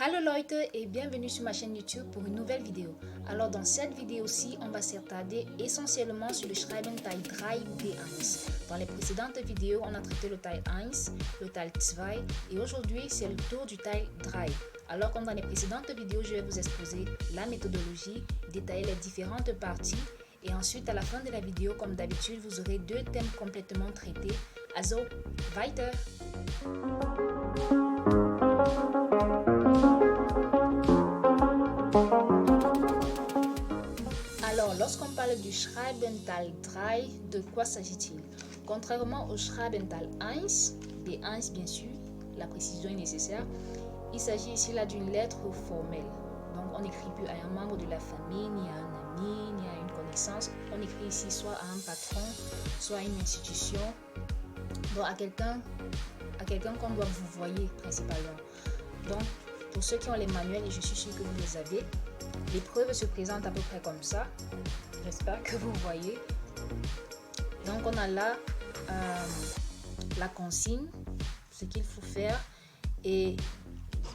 Hallo Leute et bienvenue sur ma chaîne YouTube pour une nouvelle vidéo. Alors dans cette vidéo-ci, on va s'attarder essentiellement sur le Schreiben Teil 3 B1. Dans les précédentes vidéos, on a traité le Teil 1, le Teil 2 et aujourd'hui c'est le tour du Teil 3. Alors comme dans les précédentes vidéos, je vais vous exposer la méthodologie, détailler les différentes parties et ensuite à la fin de la vidéo, comme d'habitude, vous aurez deux thèmes complètement traités. Also, weiter! Alors, lorsqu'on parle du Schreibental 3, de quoi s'agit-il? Contrairement au Schreibental 1, B1 bien sûr, la précision est nécessaire, il s'agit ici là d'une lettre formelle. Donc, on n'écrit plus à un membre de la famille, ni à un ami, ni à une connaissance. On écrit ici soit à un patron, soit à une institution, donc à quelqu'un qu'on doit vous voyer principalement. Donc, pour ceux qui ont les manuels, et je suis sûre que vous les avez, l'épreuve se présente à peu près comme ça. J'espère que vous voyez. Donc, on a là la consigne, ce qu'il faut faire et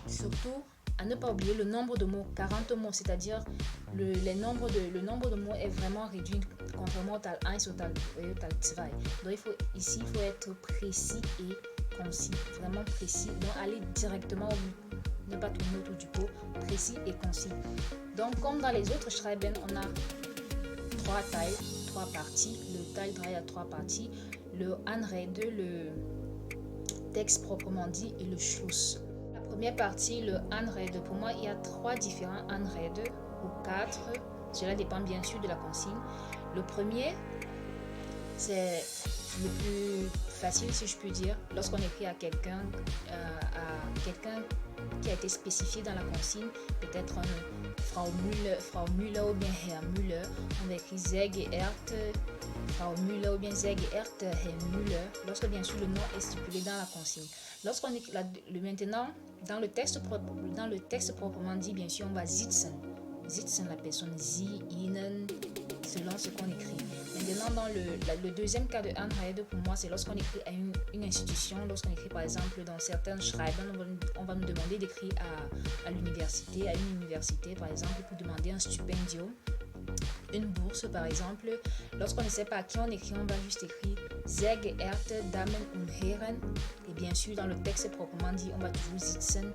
surtout à ne pas oublier le nombre de mots, 40 mots, c'est-à-dire le nombre de mots est vraiment réduit contrairement au Teil 1 et au Teil 2. Donc, ici, il faut être précis et concis, vraiment précis. Donc, aller directement au but. Ne pas tourner autour du pot, précis et concis. Donc, comme dans les autres Schreiben, on a trois tailles, trois parties. Le Teil 3 a trois parties. Le Anrede, le texte proprement dit, et le Schluss. La première partie, le Anrede, pour moi, il y a trois différents Anrede ou quatre. Cela dépend bien sûr de la consigne. Le premier, c'est le plus facile, si je puis dire, lorsqu'on écrit à quelqu'un qui a été spécifié dans la consigne, peut-être Frau Müller ou bien Herr Müller, on écrit Sehr geehrte Frau Müller ou bien Sehr geehrte Herr Müller, lorsque bien sûr le nom est stipulé dans la consigne. Lorsqu'on écrit maintenant, dans le texte proprement dit, bien sûr, on va sitzen, la personne, sie, ihnen, selon ce qu'on écrit. Maintenant, dans le deuxième cas de Anrede, pour moi, c'est lorsqu'on écrit à une institution, lorsqu'on écrit par exemple dans certaines Schreiben, on va nous demander d'écrire à l'université, par exemple, pour demander un stipendium, une bourse par exemple. Lorsqu'on ne sait pas à qui on écrit, on va juste écrire Sehr geehrte Damen und Herren. Et bien sûr, dans le texte proprement dit, on va toujours sitzen,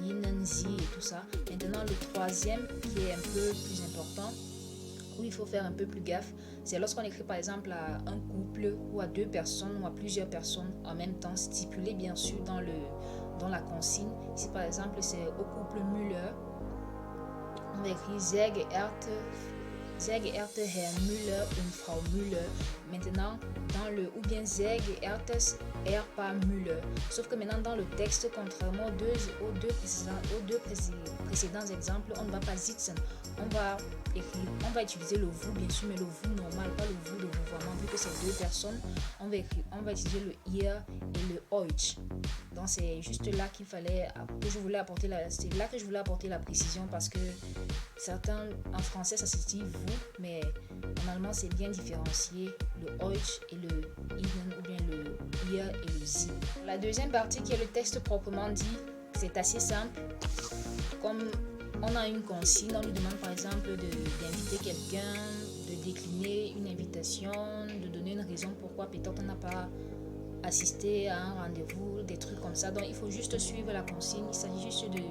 ihnen, sie et tout ça. Maintenant, le troisième qui est un peu plus important, où il faut faire un peu plus gaffe, c'est lorsqu'on écrit par exemple à un couple ou à deux personnes ou à plusieurs personnes en même temps, stipulé bien sûr dans la consigne. Si par exemple c'est au couple Müller, on va écrire Sehr geehrte Herr Müller und Frau Müller. Maintenant, dans le ou bien Sehr geehrtes Herr par Müller. Sauf que maintenant dans le texte, contrairement aux deux précédents exemples, on ne va pas sitzen. On va utiliser le vous bien sûr, mais le vous normal, pas le vous de vouvoiement. Vu que c'est deux personnes, on va utiliser le ihr et le euch. Donc c'est juste là que je voulais apporter la précision, parce que certains en français ça se dit vous, mais en allemand c'est bien différencié, le euch et le ihnen ou bien le ihr et le sie. La deuxième partie qui est le texte proprement dit, c'est assez simple. Comme on a une consigne, on nous demande par exemple d'inviter quelqu'un, de décliner une invitation, de donner une raison pourquoi peut-être on n'a pas assisté à un rendez-vous, des trucs comme ça. Donc il faut juste suivre la consigne. Il s'agit juste de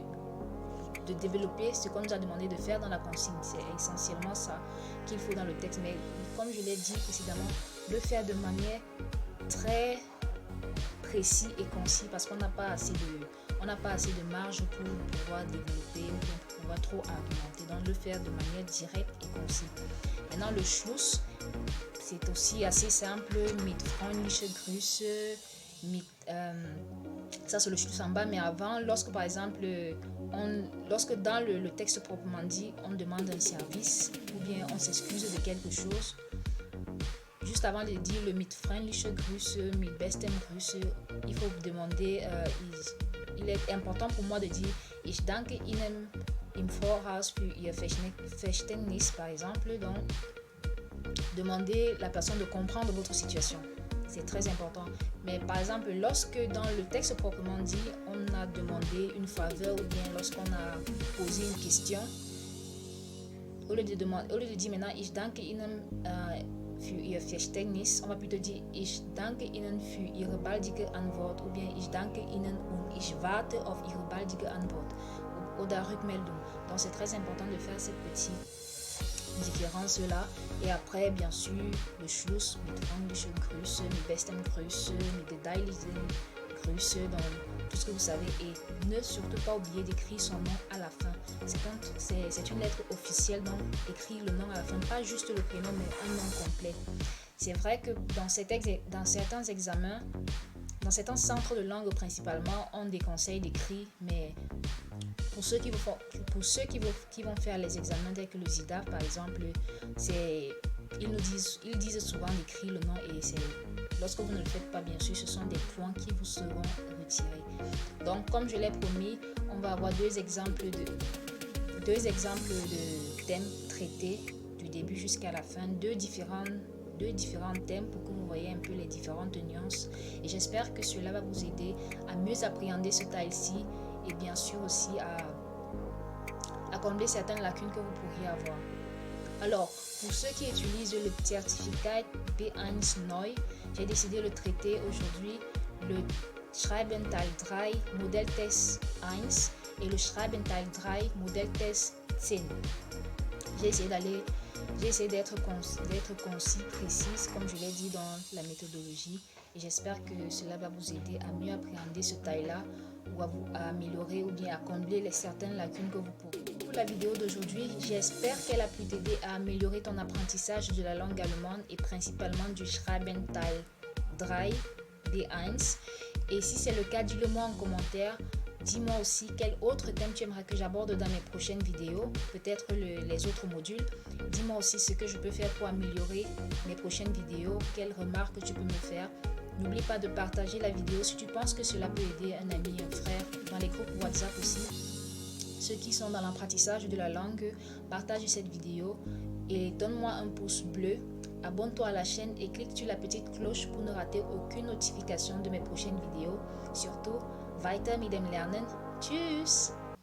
développer ce qu'on nous a demandé de faire dans la consigne. C'est essentiellement ça qu'il faut dans le texte. Mais comme je l'ai dit précédemment, le faire de manière très précis et concis, parce qu'on n'a pas assez de marge pour pouvoir développer ou pour pouvoir trop argumenter. Donc le faire de manière directe et concise. Maintenant le Schluss, c'est aussi assez simple, mit freundliche Grüße, ça c'est le Schluss en bas, mais avant, lorsque par exemple lorsque dans le texte proprement dit on demande un service ou bien on s'excuse de quelque chose, juste avant de dire le mit freundliche Grüße, mit bestem Grüße, il faut demander, il est important pour moi de dire ich danke Ihnen im Voraus für Ihr Verständnis, par exemple. Donc demander la personne de comprendre votre situation. c'est très important. Mais par exemple, lorsque dans le texte proprement dit, on a demandé une faveur ou bien lorsqu'on a posé une question, au lieu de dire maintenant, ich danke Ihnen für Ihr Verständnis, on va plutôt dire, ich danke Ihnen für Ihre baldige Antwort ou bien ich danke Ihnen und ich warte auf Ihre baldige Antwort oder Rückmeldung. Donc c'est très important de faire cette petite différence-là. Et après, bien sûr, le Schluss mit freundlichen Grüßen, mit besten Grüßen, mit gedeihlichen Grüße, donc tout ce que vous savez. Et ne surtout pas oublier d'écrire son nom à la fin. C'est une lettre officielle, donc écrire le nom à la fin, pas juste le prénom, mais un nom complet. C'est vrai que dans certains examens, dans certains centres de langue principalement, on déconseille d'écrire, mais pour ceux qui vont faire les examens tels que le ZIDAF par exemple, ils disent souvent d'écrire le nom et lorsque vous ne le faites pas, bien sûr, ce sont des points qui vous seront retirés. Donc, comme je l'ai promis, on va avoir deux exemples de thèmes traités du début jusqu'à la fin, deux différents thèmes pour que vous voyez un peu les différentes nuances. Et j'espère que cela va vous aider à mieux appréhender ce style-ci et bien sûr aussi à combler certaines lacunes que vous pourriez avoir. Alors, pour ceux qui utilisent le certificat B1 Neu, j'ai décidé de le traiter aujourd'hui, le Schreiben Teil 3 Modell Test 1 et le Schreiben Teil 3 Modell Test 10. J'ai essayé d'être concis, précise, comme je l'ai dit dans la méthodologie. Et j'espère que cela va vous aider à mieux appréhender ce taille-là ou à améliorer ou bien à combler certaines lacunes que vous pourrez. Pour la vidéo d'aujourd'hui, j'espère qu'elle a pu t'aider à améliorer ton apprentissage de la langue allemande et principalement du Schreiben Teil 3 B1. Et si c'est le cas, dis-le moi en commentaire. Dis-moi aussi quel autre thème tu aimerais que j'aborde dans mes prochaines vidéos, peut-être les autres modules. Dis-moi aussi ce que je peux faire pour améliorer mes prochaines vidéos, quelles remarques tu peux me faire. N'oublie pas de partager la vidéo si tu penses que cela peut aider un ami, un frère, dans les groupes WhatsApp aussi. Ceux qui sont dans l'apprentissage de la langue, partage cette vidéo et donne-moi un pouce bleu. Abonne-toi à la chaîne et clique sur la petite cloche pour ne rater aucune notification de mes prochaines vidéos. Surtout, weiter mit dem Lernen. Tschüss!